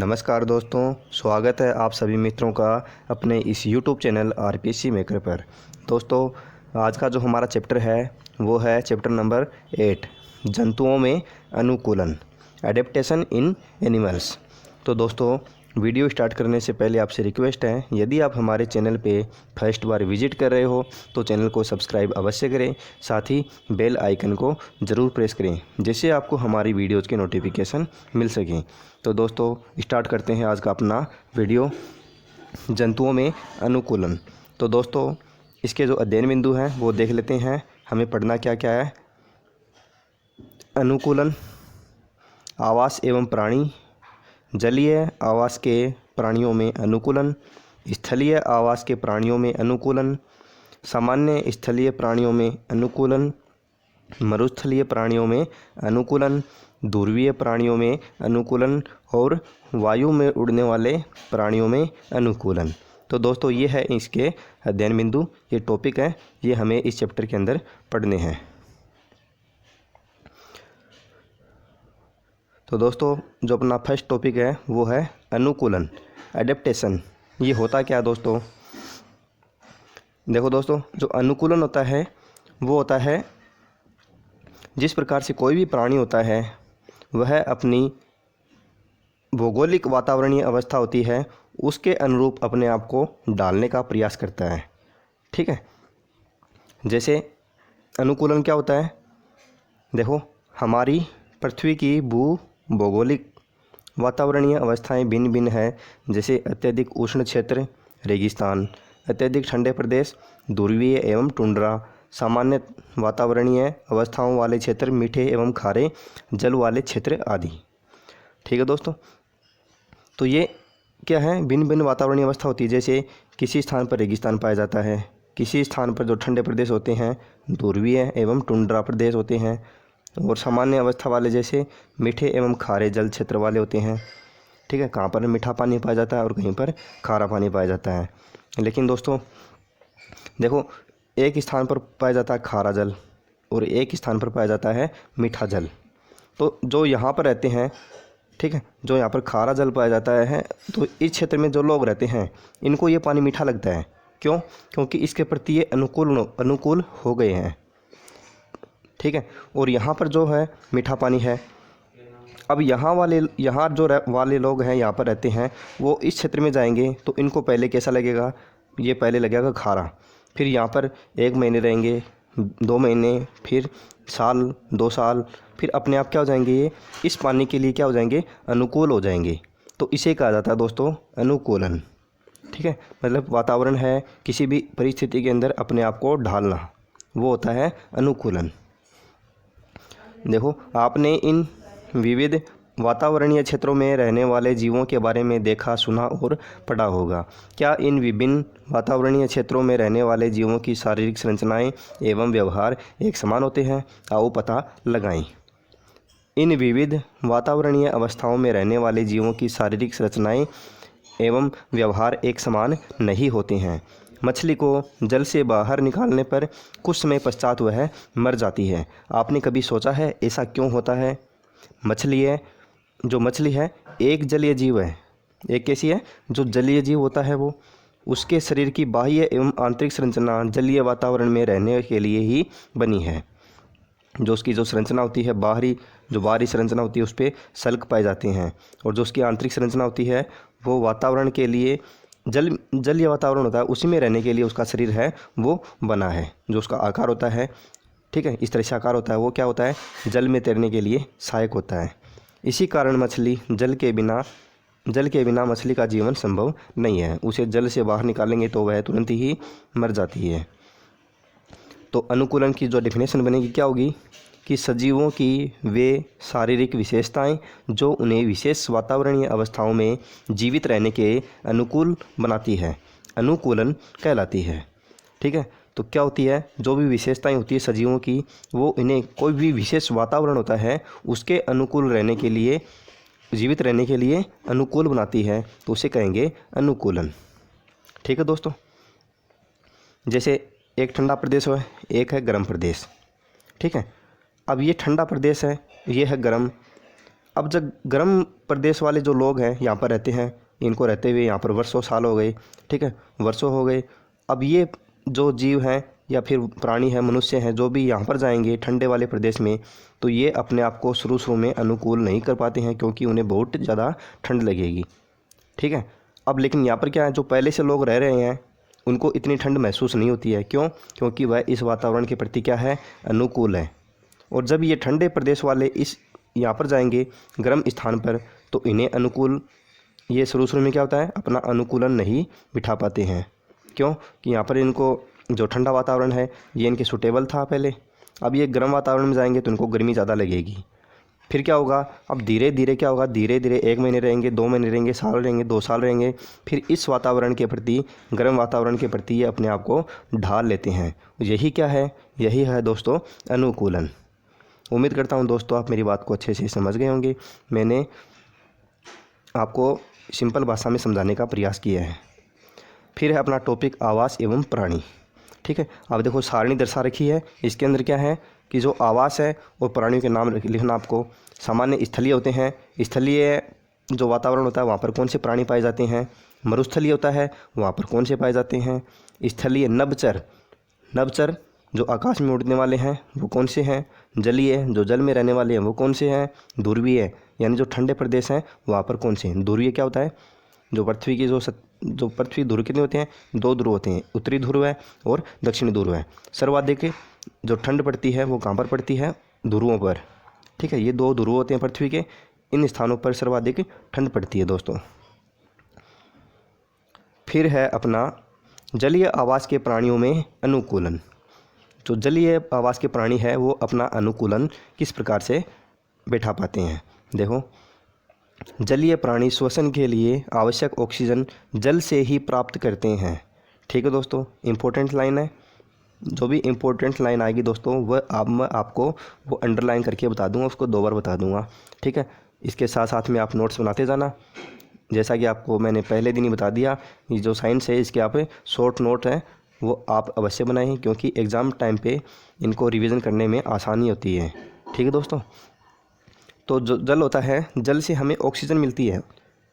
नमस्कार दोस्तों, स्वागत है आप सभी मित्रों का अपने इस YouTube चैनल आरपीसी मेकर पर। दोस्तों, आज का जो हमारा चैप्टर है वो है चैप्टर नंबर 8, जंतुओं में अनुकूलन, एडेप्टेशन इन एनिमल्स। तो दोस्तों, वीडियो स्टार्ट करने से पहले आपसे रिक्वेस्ट है, यदि आप हमारे चैनल पे फर्स्ट बार विजिट कर रहे हो तो चैनल को सब्सक्राइब अवश्य करें, साथ ही बेल आइकन को ज़रूर प्रेस करें जिससे आपको हमारी वीडियोज़ के नोटिफिकेशन मिल सकें। तो दोस्तों, स्टार्ट करते हैं आज का अपना वीडियो, जंतुओं में अनुकूलन। तो दोस्तों, इसके जो अध्ययन बिंदु हैं वो देख लेते हैं। हमें पढ़ना क्या क्या है। अनुकूलन, आवास एवं प्राणी, जलीय आवास के प्राणियों में अनुकूलन, स्थलीय आवास के प्राणियों में अनुकूलन, सामान्य स्थलीय प्राणियों में अनुकूलन, मरुस्थलीय प्राणियों में अनुकूलन, ध्रुवीय प्राणियों में अनुकूलन और वायु में उड़ने वाले प्राणियों में अनुकूलन। तो दोस्तों, ये है इसके अध्ययन बिंदु, ये टॉपिक है, ये हमें इस चैप्टर के अंदर पढ़ने हैं। तो दोस्तों, जो अपना फर्स्ट टॉपिक है वो है अनुकूलन, एडेप्टेशन। ये होता क्या है दोस्तों? देखो दोस्तों, जो अनुकूलन होता है वो होता है जिस प्रकार से कोई भी प्राणी होता है वह अपनी भौगोलिक वातावरणीय अवस्था होती है उसके अनुरूप अपने आप को डालने का प्रयास करता है। ठीक है, जैसे अनुकूलन क्या होता है? देखो, हमारी पृथ्वी की भौगोलिक वातावरणीय अवस्थाएं भिन्न भिन्न है। जैसे अत्यधिक उष्ण क्षेत्र, रेगिस्तान, अत्यधिक ठंडे प्रदेश, ध्रुवीय एवं टुंड्रा, सामान्य वातावरणीय अवस्थाओं वाले क्षेत्र, मीठे एवं खारे जल वाले क्षेत्र आदि। ठीक है दोस्तों, तो ये क्या है? भिन्न भिन्न वातावरणीय अवस्था होती है। जैसे किसी स्थान पर रेगिस्तान पाया जाता है, किसी स्थान पर जो ठंडे प्रदेश होते हैं ध्रुवीय एवं टुंड्रा प्रदेश होते हैं, और सामान्य अवस्था वाले जैसे मीठे एवं खारे जल क्षेत्र वाले होते हैं। ठीक है, कहाँ पर मीठा पानी पाया जाता है और कहीं पर खारा पानी पाया जाता है। लेकिन दोस्तों देखो, एक स्थान पर पाया जाता है खारा जल और एक स्थान पर पाया जाता है मीठा जल। तो जो यहाँ पर रहते हैं, ठीक है, जो यहाँ पर खारा जल पाया जाता है, तो इस क्षेत्र में जो लोग रहते हैं इनको ये पानी मीठा लगता है। क्यों? क्योंकि इसके प्रति ये अनुकूल हो गए हैं। ठीक है, और यहाँ पर जो है मीठा पानी है। अब यहाँ जो वाले लोग हैं, यहाँ पर रहते हैं, वो इस क्षेत्र में जाएंगे तो इनको पहले कैसा लगेगा? ये पहले लगेगा खारा, फिर यहाँ पर 1 महीने रहेंगे, 2 महीने, फिर साल, 2 साल, फिर अपने आप क्या हो जाएंगे? ये इस पानी के लिए क्या हो जाएंगे? अनुकूल हो जाएंगे। तो इसे कहा जाता है दोस्तों अनुकूलन। ठीक है, मतलब वातावरण है, किसी भी परिस्थिति के अंदर अपने आप को ढालना, वो होता है अनुकूलन। देखो, आपने इन विविध वातावरणीय क्षेत्रों में रहने वाले जीवों के बारे में देखा, सुना और पढ़ा होगा। क्या इन विभिन्न वातावरणीय क्षेत्रों में रहने वाले जीवों की शारीरिक संरचनाएं एवं व्यवहार एक समान होते हैं? आओ पता लगाएं। इन विविध वातावरणीय अवस्थाओं में रहने वाले जीवों की शारीरिक संरचनाएं एवं व्यवहार एक समान नहीं होते हैं। मछली को जल से बाहर निकालने पर कुछ समय पश्चात वह मर जाती है। आपने कभी सोचा है ऐसा क्यों होता है? मछली है एक जलीय जीव है। एक कैसी है? जो जलीय जीव होता है वो, उसके शरीर की बाह्य एवं आंतरिक संरचना जलीय वातावरण में रहने के लिए ही बनी है। जो उसकी जो संरचना होती है, बाहरी संरचना होती है, उस पर सल्क पाए जाते हैं, और जो उसकी आंतरिक संरचना होती है वो वातावरण के लिए जलीय वातावरण होता है, उसी में रहने के लिए उसका शरीर है वो बना है। जो उसका आकार होता है, ठीक है, इस तरह से आकार होता है, वो क्या होता है? जल में तैरने के लिए सहायक होता है। इसी कारण मछली जल के बिना मछली का जीवन संभव नहीं है। उसे जल से बाहर निकालेंगे तो वह तुरंत ही मर जाती है। तो अनुकूलन की जो डेफिनेशन बनेगी क्या होगी? कि सजीवों की वे शारीरिक विशेषताएं जो उन्हें विशेष वातावरणीय अवस्थाओं में जीवित रहने के अनुकूल बनाती है, अनुकूलन कहलाती है। ठीक है, तो क्या होती है? जो भी विशेषताएं होती है सजीवों की, वो इन्हें कोई भी विशेष वातावरण होता है उसके अनुकूल रहने के लिए, जीवित रहने के लिए अनुकूल बनाती है, तो उसे कहेंगे अनुकूलन। ठीक है दोस्तों, जैसे एक ठंडा प्रदेश है, एक है गर्म प्रदेश। ठीक है, अब ये ठंडा प्रदेश है, ये है गर्म। अब जब गर्म प्रदेश वाले जो लोग हैं यहाँ पर रहते हैं, इनको रहते हुए यहाँ पर वर्षों साल हो गए, ठीक है, वर्षों हो गए। अब ये जो जीव हैं या फिर प्राणी हैं, मनुष्य हैं, जो भी यहाँ पर जाएंगे ठंडे वाले प्रदेश में, तो ये अपने आप को शुरू में अनुकूल नहीं कर पाते हैं, क्योंकि उन्हें बहुत ज़्यादा ठंड लगेगी, ठीक है। अब लेकिन यहाँ पर क्या है, जो पहले से लोग रह रहे हैं उनको इतनी ठंड महसूस नहीं होती है। क्यों? क्योंकि वह इस वातावरण के प्रति क्या है, अनुकूल है। और जब ये ठंडे प्रदेश वाले इस यहाँ पर जाएंगे गर्म स्थान पर, तो इन्हें अनुकूल, ये शुरू में क्या होता है, अपना अनुकूलन नहीं बिठा पाते हैं। क्यों? कि यहाँ पर इनको जो ठंडा वातावरण है ये इनके सूटेबल था पहले। अब ये गर्म वातावरण में जाएंगे तो इनको गर्मी ज़्यादा लगेगी। फिर क्या होगा, अब धीरे धीरे क्या होगा, धीरे धीरे 1 महीने रहेंगे, 2 महीने रहेंगे, साल रहेंगे, 2 साल रहेंगे, फिर इस वातावरण के प्रति, गर्म वातावरण के प्रति ये अपने आप को ढाल लेते हैं। यही क्या है, यही है दोस्तों अनुकूलन। उम्मीद करता हूँ दोस्तों आप मेरी बात को अच्छे से समझ गए होंगे। मैंने आपको सिंपल भाषा में समझाने का प्रयास किया है। फिर है अपना टॉपिक आवास एवं प्राणी, ठीक है। अब देखो सारणी दर्शा रखी है, इसके अंदर क्या है कि जो आवास है और प्राणियों के नाम लिखना आपको। सामान्य स्थलीय होते हैं, स्थलीय जो वातावरण होता है वहाँ पर कौन से प्राणी पाए जाते हैं। मरुस्थलीय होता है, वहाँ पर कौन से पाए जाते हैं। स्थलीय नभचर, नभचर जो आकाश में उड़ने वाले हैं वो कौन से हैं। जलीय जो जल में रहने वाले हैं वो कौन से हैं। ध्रुवीय यानी जो ठंडे प्रदेश हैं वहाँ पर कौन से हैं। ध्रुवीय क्या होता है, जो पृथ्वी की जो पृथ्वी ध्रुव कितने होते हैं, 2 ध्रुव होते हैं, उत्तरी ध्रुव है और दक्षिणी ध्रुव है। सर्वाधिक जो ठंड पड़ती है वो कहाँ पर पड़ती है, ध्रुवों पर, ठीक है। ये 2 ध्रुव होते हैं पृथ्वी के, इन स्थानों पर सर्वाधिक ठंड पड़ती है दोस्तों। फिर है अपना जलीय आवास के प्राणियों में अनुकूलन। जो जलीय आवास के प्राणी है वो अपना अनुकूलन किस प्रकार से बैठा पाते हैं। देखो, जलीय प्राणी श्वसन के लिए आवश्यक ऑक्सीजन जल से ही प्राप्त करते हैं, ठीक है दोस्तों। इम्पोर्टेंट लाइन है, जो भी इम्पोर्टेंट लाइन आएगी दोस्तों वह मैं आपको वो अंडरलाइन करके बता दूंगा, उसको 2 बार बता दूंगा, ठीक है। इसके साथ साथ में आप नोट्स बनाते जाना। जैसा कि आपको मैंने पहले दिन ही बता दिया, ये जो साइंस है इसके आप शॉर्ट नोट है वो आप अवश्य बनाएं, क्योंकि एग्ज़ाम टाइम पे इनको रिवीजन करने में आसानी होती है, ठीक है दोस्तों। तो जो जल होता है, जल से हमें ऑक्सीजन मिलती है।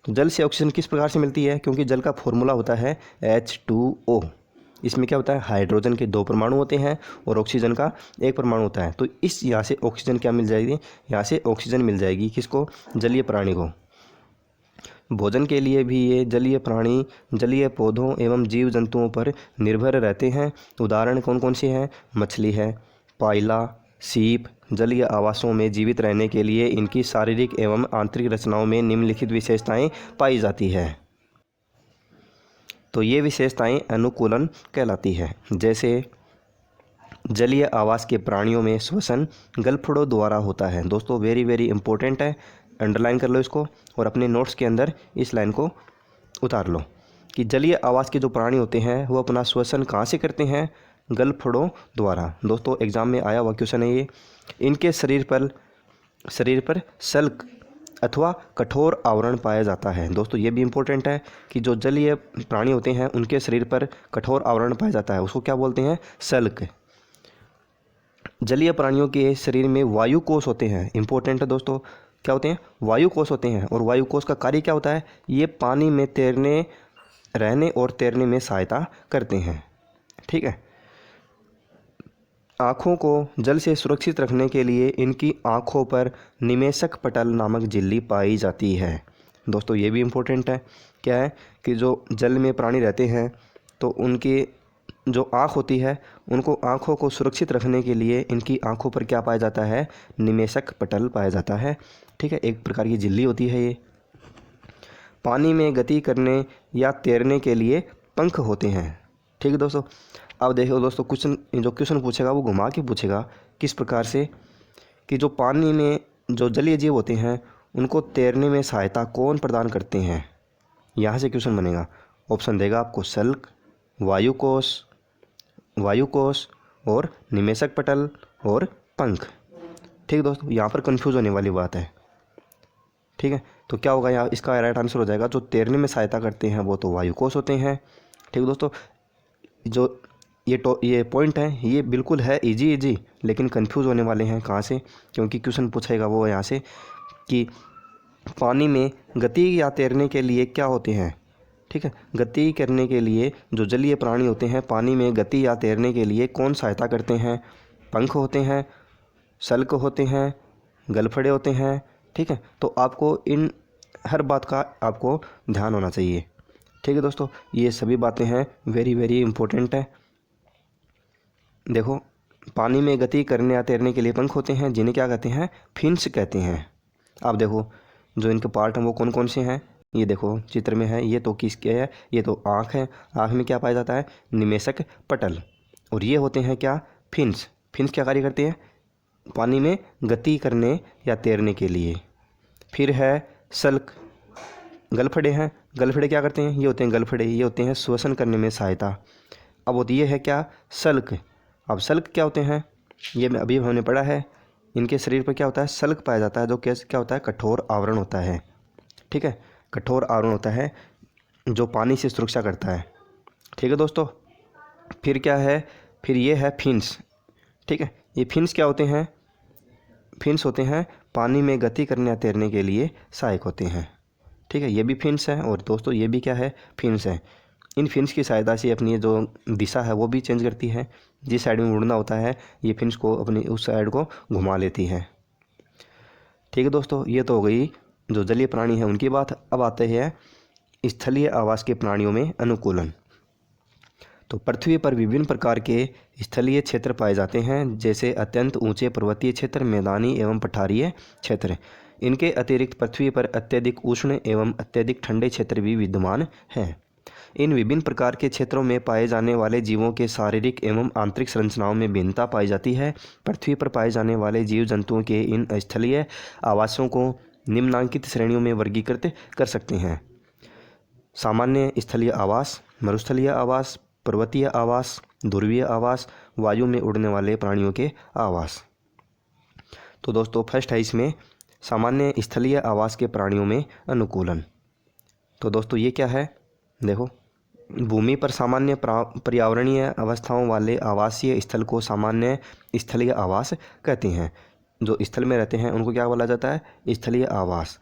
तो जल से ऑक्सीजन किस प्रकार से मिलती है, क्योंकि जल का फॉर्मूला होता है H2O। इसमें क्या होता है, हाइड्रोजन के 2 परमाणु होते हैं और ऑक्सीजन का 1 परमाणु होता है। तो इस यहाँ से ऑक्सीजन क्या मिल जाएगी, यहाँ से ऑक्सीजन मिल जाएगी किसको, जलीय प्राणी को। भोजन के लिए भी ये जलीय प्राणी जलीय पौधों एवं जीव जंतुओं पर निर्भर रहते हैं। उदाहरण कौन कौन से हैं, मछली है, पाइला, सीप। जलीय आवासों में जीवित रहने के लिए इनकी शारीरिक एवं आंतरिक रचनाओं में निम्नलिखित विशेषताएं पाई जाती है। तो ये विशेषताएं अनुकूलन कहलाती है। जैसे जलीय आवास के प्राणियों में श्वसन गलफड़ों द्वारा होता है। दोस्तों वेरी वेरी इंपॉर्टेंट है, अंडरलाइन कर लो इसको और अपने नोट्स के अंदर इस लाइन को उतार लो कि जलीय आवास के जो प्राणी होते हैं वो अपना श्वसन कहाँ से करते हैं, गलफड़ों द्वारा। दोस्तों एग्जाम में आया हुआ क्वेश्चन है ये। इनके शरीर पर सल्क अथवा कठोर आवरण पाया जाता है। दोस्तों ये भी इम्पोर्टेंट है कि जो जलीय प्राणी होते हैं उनके शरीर पर कठोर आवरण पाया जाता है, उसको क्या बोलते हैं, सल्क। जलीय प्राणियों के शरीर में वायु कोष होते हैं। इंपॉर्टेंट है दोस्तों, क्या होते हैं, वायु कोष होते हैं। और वायु कोष का कार्य क्या होता है, ये पानी में रहने और तैरने में सहायता करते हैं, ठीक है। आँखों को जल से सुरक्षित रखने के लिए इनकी आँखों पर निमेशक पटल नामक झिल्ली पाई जाती है। दोस्तों ये भी इम्पोर्टेंट है, क्या है कि जो जल में प्राणी रहते हैं तो उनकी जो आँख होती है उनको आँखों को सुरक्षित रखने के लिए इनकी आँखों पर क्या पाया जाता है, निमेशक पटल पाया जाता है, ठीक है। एक प्रकार की झिल्ली होती है ये। पानी में गति करने या तैरने के लिए पंख होते हैं, ठीक है दोस्तों। अब देखो दोस्तों क्वेश्चन पूछेगा वो घुमा के पूछेगा किस प्रकार से कि जो पानी में जो जलीय जीव होते हैं उनको तैरने में सहायता कौन प्रदान करते हैं। यहाँ से क्वेश्चन बनेगा, ऑप्शन देगा आपको सल्क, वायु कोष और निमेशक पटल और पंख, ठीक दोस्तों। यहाँ पर कंफ्यूज होने वाली बात है, ठीक है। तो क्या होगा यहाँ, इसका राइट आंसर हो जाएगा जो तैरने में सहायता करते हैं वो तो वायु कोष होते हैं, ठीक दोस्तों। जो ये पॉइंट है ये बिल्कुल है इजी, लेकिन कंफ्यूज होने वाले हैं कहाँ से, क्योंकि क्वेश्चन पूछेगा वो यहाँ से कि पानी में गति या तैरने के लिए क्या होते हैं? ठीक है, गति करने के लिए जो जलीय प्राणी होते हैं पानी में गति या तैरने के लिए कौन सहायता करते हैं? पंख होते हैं, सल्क होते हैं, गलफड़े होते हैं। ठीक है, तो आपको इन हर बात का आपको ध्यान होना चाहिए। ठीक है दोस्तों, ये सभी बातें हैं वेरी वेरी इंपॉर्टेंट है। देखो, पानी में गति करने या तैरने के लिए पंख होते हैं जिन्हें क्या कहते हैं? फिन्स कहते हैं। आप देखो जो इनके पार्ट हैं वो कौन कौन से हैं, ये देखो चित्र में है। ये तो किसके है? ये तो आँख है। आँख में क्या पाया जाता है? निमेशक पटल। और ये होते हैं क्या? फिन्स। फिन्स क्या कार्य करते हैं? पानी में गति करने या तैरने के लिए। फिर है सल्क। गलफड़े हैं। गलफड़े क्या करते हैं? ये होते हैं गलफड़े, ये होते हैं श्वसन करने में सहायता। अब होती है क्या? सल्क। अब सल्क क्या होते हैं? ये अभी हमने पढ़ा है। इनके शरीर पर क्या होता है? सल्क पाया जाता है, जो क्या होता है? कठोर आवरण होता है। ठीक है, कठोर आवरण होता है जो पानी से सुरक्षा करता है। ठीक है दोस्तों, फिर क्या है? फिर ये है फिन्स। ठीक है, ये फिन्स क्या होते हैं? फिन्स होते हैं पानी में गति करने या तैरने के लिए सहायक होते हैं। ठीक है, ये भी फिन्स है। और दोस्तों ये भी क्या है? फिन्स है। इन फिन्स की सहायता से अपनी जो दिशा है वो भी चेंज करती है। जिस साइड में उड़ना होता है ये फिन्स को अपनी उस साइड को घुमा लेती है। ठीक है दोस्तों, ये तो हो गई जो जलीय प्राणी है उनकी बात। अब आते हैं स्थलीय आवास के प्राणियों में अनुकूलन। तो पृथ्वी पर विभिन्न प्रकार के स्थलीय क्षेत्र पाए जाते हैं, जैसे अत्यंत ऊंचे पर्वतीय क्षेत्र, मैदानी एवं पठारीय क्षेत्र। इनके अतिरिक्त पृथ्वी पर अत्यधिक उष्ण एवं अत्यधिक ठंडे क्षेत्र भी विद्यमान हैं। इन विभिन्न प्रकार के क्षेत्रों में पाए जाने वाले जीवों के शारीरिक एवं आंतरिक संरचनाओं में भिन्नता पाई जाती है। पृथ्वी पर पाए जाने वाले जीव जंतुओं के इन स्थलीय आवासों को निम्नलिखित श्रेणियों में वर्गीकृत कर सकते हैं: सामान्य स्थलीय आवास, मरुस्थलीय आवास, पर्वतीय आवास, ध्रुवीय आवास, वायु में उड़ने वाले प्राणियों के आवास। तो दोस्तों फर्स्ट है इसमें सामान्य स्थलीय आवास के प्राणियों में अनुकूलन। तो दोस्तों ये क्या है? देखो, भूमि पर सामान्य पर्यावरणीय अवस्थाओं वाले आवासीय स्थल को सामान्य स्थलीय आवास कहते हैं। जो स्थल में रहते हैं उनको क्या बोला जाता है? स्थलीय आवास।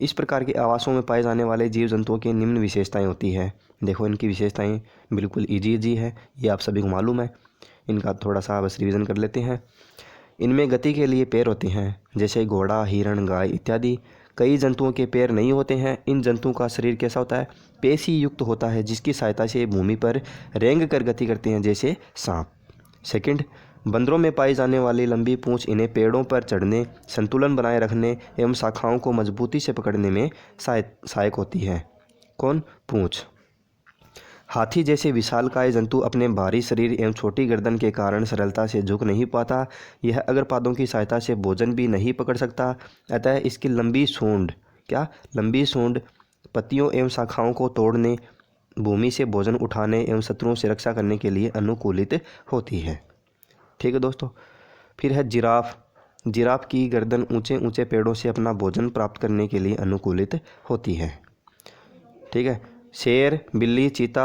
इस प्रकार के आवासों में पाए जाने वाले जीव जंतुओं की निम्न विशेषताएं होती है। देखो इनकी विशेषताएं बिल्कुल इजी है, ये आप सभी को मालूम है। इनका थोड़ा सा बस रिवीजन कर लेते हैं। इनमें गति के लिए पैर होते हैं, जैसे घोड़ा, हिरण, गाय इत्यादि। कई जंतुओं के पैर नहीं होते हैं। इन जंतुओं का शरीर कैसा होता है? पेशी युक्त होता है, जिसकी सहायता से भूमि पर रेंग कर गति करते हैं, जैसे सांप। सेकंड, बंदरों में पाई जाने वाली लंबी पूंछ इन्हें पेड़ों पर चढ़ने, संतुलन बनाए रखने एवं शाखाओं को मजबूती से पकड़ने में सहायक होती है। कौन? पूंछ। हाथी जैसे विशालकाय जंतु अपने भारी शरीर एवं छोटी गर्दन के कारण सरलता से झुक नहीं पाता। यह अग्रपादों की सहायता से भोजन भी नहीं पकड़ सकता, अतः इसकी लंबी सूंड, क्या? लंबी सूंड पत्तियों एवं शाखाओं को तोड़ने, भूमि से भोजन उठाने एवं शत्रुओं से रक्षा करने के लिए अनुकूलित होती है। ठीक है दोस्तों, फिर है जिराफ। जिराफ की गर्दन ऊंचे ऊंचे पेड़ों से अपना भोजन प्राप्त करने के लिए अनुकूलित होती है। ठीक है, शेर, बिल्ली, चीता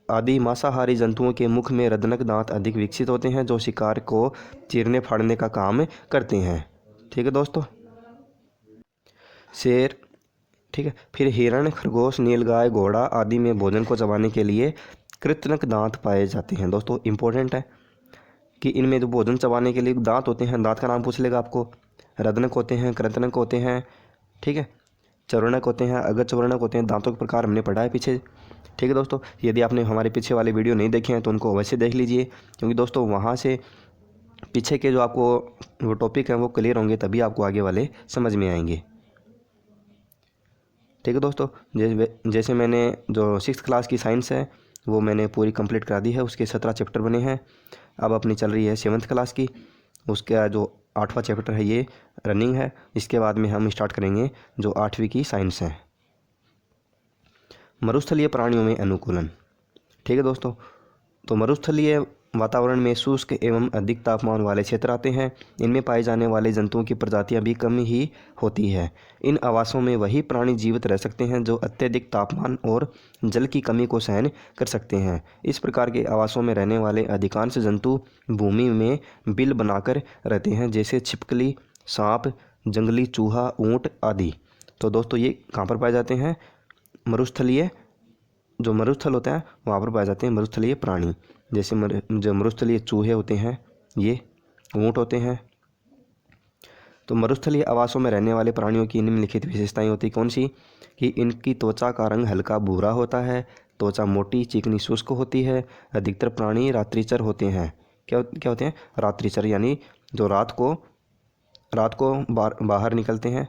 आदि मांसाहारी जंतुओं के मुख में रदनक दांत अधिक विकसित होते हैं, जो शिकार को चीरने फाड़ने का काम करते हैं। ठीक है दोस्तों, शेर। ठीक है, फिर हिरण, खरगोश, नीलगाय, घोड़ा आदि में भोजन को चबाने के लिए कृतनक दांत पाए जाते हैं। दोस्तों इंपॉर्टेंट है कि इनमें जो भोजन चबाने के लिए दांत होते हैं, दांत का नाम पूछ लेगा आपको। रदनक होते हैं, कृतनक होते हैं, ठीक है, चवर्णक होते हैं, अगचवर्णक होते हैं। दांतों के प्रकार हमने पढ़ा है पीछे। ठीक है दोस्तों, यदि आपने हमारे पीछे वाले वीडियो नहीं देखे हैं तो उनको अवश्य देख लीजिए, क्योंकि दोस्तों वहाँ से पीछे के जो आपको वो टॉपिक हैं वो क्लियर होंगे, तभी आपको आगे वाले समझ में आएंगे। ठीक है दोस्तों, जैसे मैंने जो 6th क्लास की साइंस है वो मैंने पूरी कंप्लीट करा दी है। उसके 17 चैप्टर बने हैं। अब अपनी चल रही है 7th क्लास की। उसका जो 8वां चैप्टर है ये रनिंग है। इसके बाद में हम स्टार्ट करेंगे जो 8वीं की साइंस है। मरुस्थलीय प्राणियों में अनुकूलन। ठीक है दोस्तों, तो मरुस्थलीय वातावरण में शुष्क एवं अधिक तापमान वाले क्षेत्र आते हैं। इनमें पाए जाने वाले जंतुओं की प्रजातियां भी कम ही होती है। इन आवासों में वही प्राणी जीवित रह सकते हैं जो अत्यधिक तापमान और जल की कमी को सहन कर सकते हैं। इस प्रकार के आवासों में रहने वाले अधिकांश जंतु भूमि में बिल बनाकर रहते हैं, जैसे छिपकली, सांप, जंगली चूहा, ऊंट आदि। तो दोस्तों ये कहाँ पर पाए जाते हैं? मरुस्थलीय, जो मरुस्थल होता है वहाँ पर पाए जाते हैं मरुस्थलीय प्राणी। जैसे जो मरुस्थलीय चूहे होते हैं, ये ऊँट होते हैं। तो मरुस्थलीय आवासों में रहने वाले प्राणियों की निम्नलिखित विशेषताएं होती कौन सी? कि इनकी त्वचा का रंग हल्का भूरा होता है, त्वचा मोटी चिकनी शुष्क होती है, अधिकतर प्राणी रात्रिचर होते हैं। क्या होते हैं? रात्रिचर, यानी जो रात को बाहर निकलते हैं,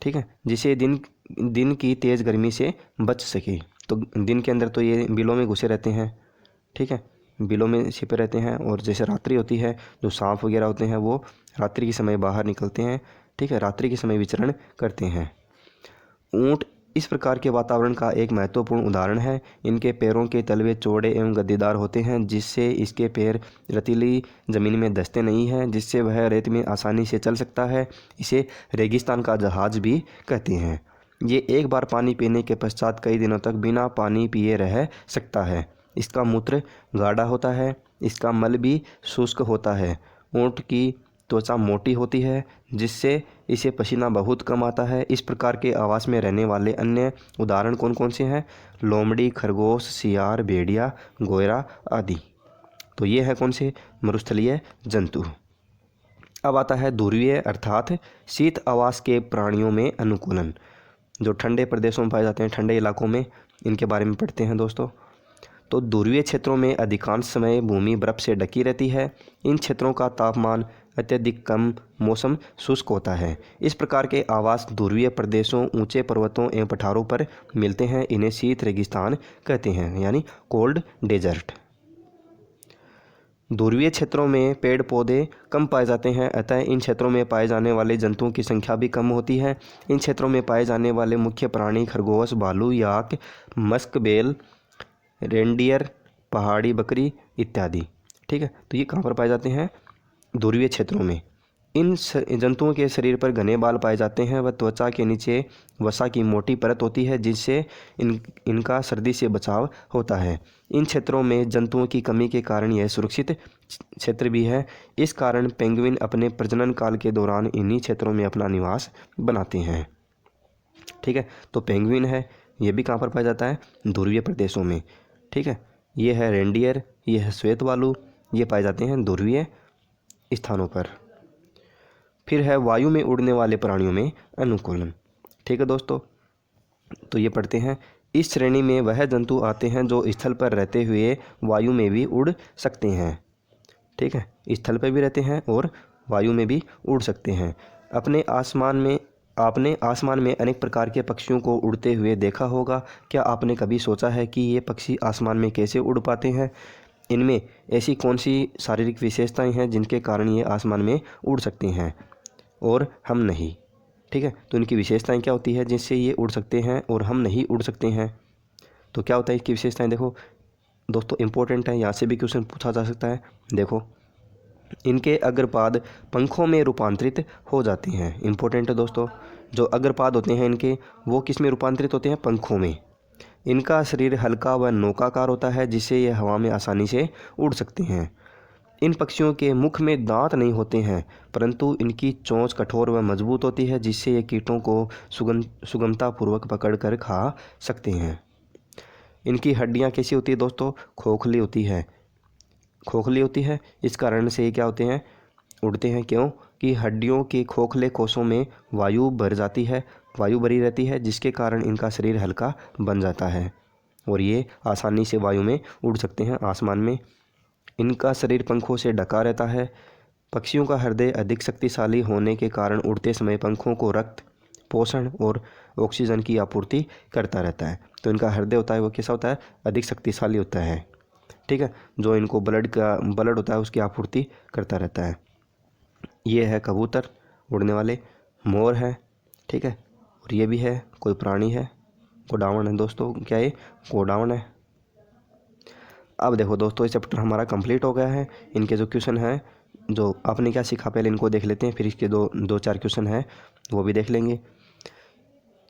ठीक है, जिसे दिन की तेज़ गर्मी से बच सके। तो दिन के अंदर तो ये बिलों में घुसे रहते हैं, ठीक है, बिलों में छिपे रहते हैं। और जैसे रात्रि होती है, जो सांप वगैरह होते हैं वो रात्रि के समय बाहर निकलते हैं, ठीक है, रात्रि के समय विचरण करते हैं। ऊँट इस प्रकार के वातावरण का एक महत्वपूर्ण उदाहरण है। इनके पैरों के तलवे चौड़े एवं गद्देदार होते हैं, जिससे इसके पैर रेतीली ज़मीन में धंसते नहीं हैं, जिससे वह रेत में आसानी से चल सकता है। इसे रेगिस्तान का जहाज भी कहते हैं। ये एक बार पानी पीने के पश्चात कई दिनों तक बिना पानी पिए रह सकता है। इसका मूत्र गाढ़ा होता है, इसका मल भी शुष्क होता है। ऊँट की त्वचा मोटी होती है, जिससे इसे पसीना बहुत कम आता है। इस प्रकार के आवास में रहने वाले अन्य उदाहरण कौन कौन से हैं? लोमड़ी, खरगोश, सियार, भेड़िया, गोयरा आदि। तो ये है कौन से? मरुस्थलीय जंतु। अब आता है ध्रुवीय अर्थात शीत आवास के प्राणियों में अनुकूलन। जो ठंडे प्रदेशों में पाए जाते हैं, ठंडे इलाकों में, इनके बारे में पढ़ते हैं दोस्तों। तो ध्रुवीय क्षेत्रों में अधिकांश समय भूमि बर्फ़ से ढकी रहती है। इन क्षेत्रों का तापमान अत्यधिक कम, मौसम शुष्क होता है। इस प्रकार के आवास ध्रुवीय प्रदेशों, ऊंचे पर्वतों एवं पठारों पर मिलते हैं। इन्हें शीत रेगिस्तान कहते हैं, यानी कोल्ड डेजर्ट। ध्रुवीय क्षेत्रों में पेड़ पौधे कम पाए जाते हैं, अतः इन क्षेत्रों में पाए जाने वाले जंतुओं की संख्या भी कम होती है। इन क्षेत्रों में पाए जाने वाले मुख्य प्राणी खरगोश, भालू, याक, मस्कबेल, रेंडियर, पहाड़ी बकरी इत्यादि, ठीक है। तो ये कहाँ पर पाए जाते हैं? ध्रुवीय क्षेत्रों में। इन जंतुओं के शरीर पर घने बाल पाए जाते हैं व त्वचा के नीचे वसा की मोटी परत होती है, जिससे इनका सर्दी से बचाव होता है। इन क्षेत्रों में जंतुओं की कमी के कारण यह सुरक्षित क्षेत्र भी है। इस कारण पेंगुइन अपने प्रजनन काल के दौरान इन्हीं क्षेत्रों में अपना निवास बनाते हैं, ठीक है। तो पेंगुइन है, ये भी कहाँ पर पाया जाता है? ध्रुवीय प्रदेशों में, ठीक है। ये है रेंडियर, ये है श्वेत भालू, ये पाए जाते हैं ध्रुवीय स्थानों पर। फिर है वायु में उड़ने वाले प्राणियों में अनुकूलन, ठीक है दोस्तों। तो ये पढ़ते हैं। इस श्रेणी में वह जंतु आते हैं जो स्थल पर रहते हुए वायु में भी उड़ सकते हैं, ठीक है। स्थल पर भी रहते हैं और वायु में भी उड़ सकते हैं। आपने आसमान में अनेक प्रकार के पक्षियों को उड़ते हुए देखा होगा। क्या आपने कभी सोचा है कि ये पक्षी आसमान में कैसे उड़ पाते हैं? इनमें ऐसी कौन सी शारीरिक विशेषताएं हैं जिनके कारण ये आसमान में उड़ सकते हैं और हम नहीं, ठीक है। तो इनकी विशेषताएं क्या होती है जिससे ये उड़ सकते हैं और हम नहीं उड़ सकते हैं? तो क्या होता है इसकी विशेषताएं? देखो दोस्तों, इम्पोर्टेंट है, यहाँ से भी क्वेश्चन पूछा जा सकता है। देखो, इनके अग्रपाद पंखों में रूपांतरित हो जाते हैं। इम्पोर्टेंट है दोस्तों, जो अग्रपाद होते हैं इनके, वो किस में रूपांतरित होते हैं? पंखों में। इनका शरीर हल्का व नौकाकार होता है, जिससे यह हवा में आसानी से उड़ सकते हैं। इन पक्षियों के मुख में दांत नहीं होते हैं, परंतु इनकी चोंच कठोर व मजबूत होती है, जिससे ये कीटों को सुगमतापूर्वक पकड़कर खा सकते हैं। इनकी हड्डियां कैसी होती है दोस्तों? खोखली होती है, खोखली होती है। इस कारण से ये क्या होते हैं? उड़ते हैं। क्यों? कि हड्डियों के खोखले कोषों में वायु भर जाती है, वायु भरी रहती है, जिसके कारण इनका शरीर हल्का बन जाता है और ये आसानी से वायु में उड़ सकते हैं आसमान में। इनका शरीर पंखों से ढका रहता है। पक्षियों का हृदय अधिक शक्तिशाली होने के कारण उड़ते समय पंखों को रक्त, पोषण और ऑक्सीजन की आपूर्ति करता रहता है। तो इनका हृदय होता है वो कैसा होता है? अधिक शक्तिशाली होता है, ठीक है, जो इनको ब्लड होता है उसकी आपूर्ति करता रहता है। ये है कबूतर उड़ने वाले। मोर है, ठीक है, और ये भी है, कोई प्राणी है, गोडावण है दोस्तों। क्या है? गोडावण है। अब देखो दोस्तों, ये चैप्टर हमारा कंप्लीट हो गया है। इनके जो क्वेश्चन हैं, जो आपने क्या सीखा पहले इनको देख लेते हैं, फिर इसके दो चार क्वेश्चन हैं वो भी देख लेंगे।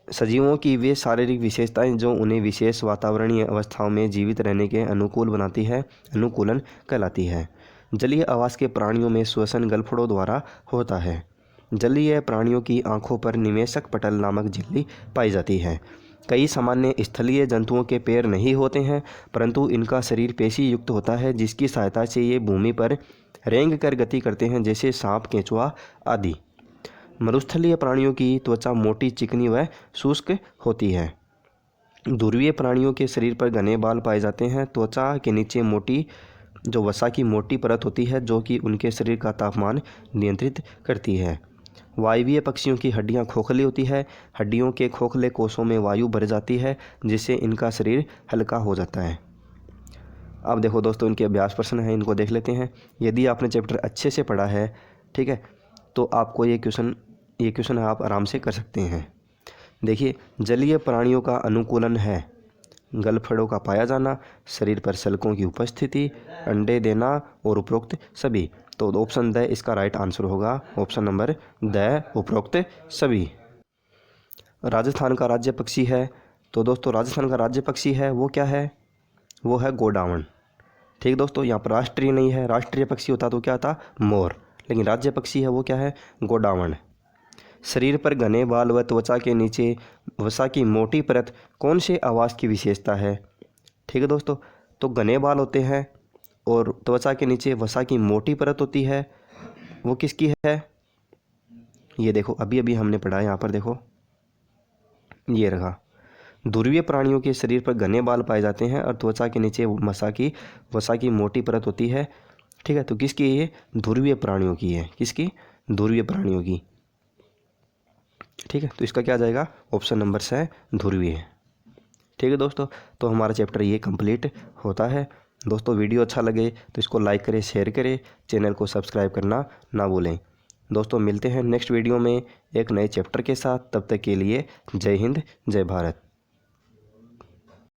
सजीवों की वे शारीरिक विशेषताएं जो उन्हें विशेष वातावरणीय अवस्थाओं में जीवित रहने के अनुकूल बनाती है, अनुकूलन कहलाती है। जलीय आवास के प्राणियों में श्वसन गलफड़ों द्वारा होता है। जलीय प्राणियों की आँखों पर निवेशक पटल नामक झिल्ली पाई जाती है। कई सामान्य स्थलीय जंतुओं के पैर नहीं होते हैं, परंतु इनका शरीर पेशी युक्त होता है, जिसकी सहायता से ये भूमि पर रेंग कर गति करते हैं, जैसे सांप, केंचुआ आदि। मरुस्थलीय प्राणियों की त्वचा मोटी, चिकनी व शुष्क होती है। ध्रुवीय प्राणियों के शरीर पर घने बाल पाए जाते हैं। त्वचा के नीचे मोटी जो वसा की मोटी परत होती है, जो कि उनके शरीर का तापमान नियंत्रित करती है। वायवीय पक्षियों की हड्डियां खोखली होती है। हड्डियों के खोखले कोषों में वायु भर जाती है, जिससे इनका शरीर हल्का हो जाता है। अब देखो दोस्तों, इनके अभ्यास प्रश्न हैं, इनको देख लेते हैं। यदि आपने चैप्टर अच्छे से पढ़ा है, ठीक है, तो आपको ये क्वेश्चन आप आराम से कर सकते हैं। देखिए, जलीय प्राणियों का अनुकूलन है गलफड़ों का पाया जाना, शरीर पर सल्कों की उपस्थिति, अंडे देना और उपरोक्त सभी। तो ऑप्शन द इसका राइट आंसर होगा, ऑप्शन नंबर द, उपरोक्त सभी। राजस्थान का राज्य पक्षी है, तो दोस्तों राजस्थान का राज्य पक्षी है वो क्या है? वो है गोडावण। ठीक दोस्तों, यहाँ पर राष्ट्रीय नहीं है, राष्ट्रीय पक्षी होता तो क्या था? मोर। लेकिन राज्य पक्षी है वो क्या है? गोडावण। शरीर पर घने बाल व त्वचा के नीचे वसा की मोटी परत कौन से आवास की विशेषता है? ठीक है दोस्तों, तो घने बाल होते हैं और त्वचा के नीचे वसा की मोटी परत होती है, वो किसकी है? ये देखो, अभी अभी हमने पढ़ा, यहाँ पर देखो, ये रहा। ध्रुवीय प्राणियों के शरीर पर घने बाल पाए जाते हैं और त्वचा के नीचे वसा की मोटी परत होती है। ठीक है, तो किसकी है ये? ध्रुवीय प्राणियों की है। किसकी? ध्रुवीय प्राणियों की। ठीक है, तो इसका क्या आ जाएगा? ऑप्शन नंबर से ध्रुवीय। ठीक है दोस्तों, तो हमारा चैप्टर ये कंप्लीट होता है। दोस्तों वीडियो अच्छा लगे तो इसको लाइक करें, शेयर करें, चैनल को सब्सक्राइब करना ना भूलें। दोस्तों मिलते हैं नेक्स्ट वीडियो में एक नए चैप्टर के साथ। तब तक के लिए जय हिंद, जय भारत।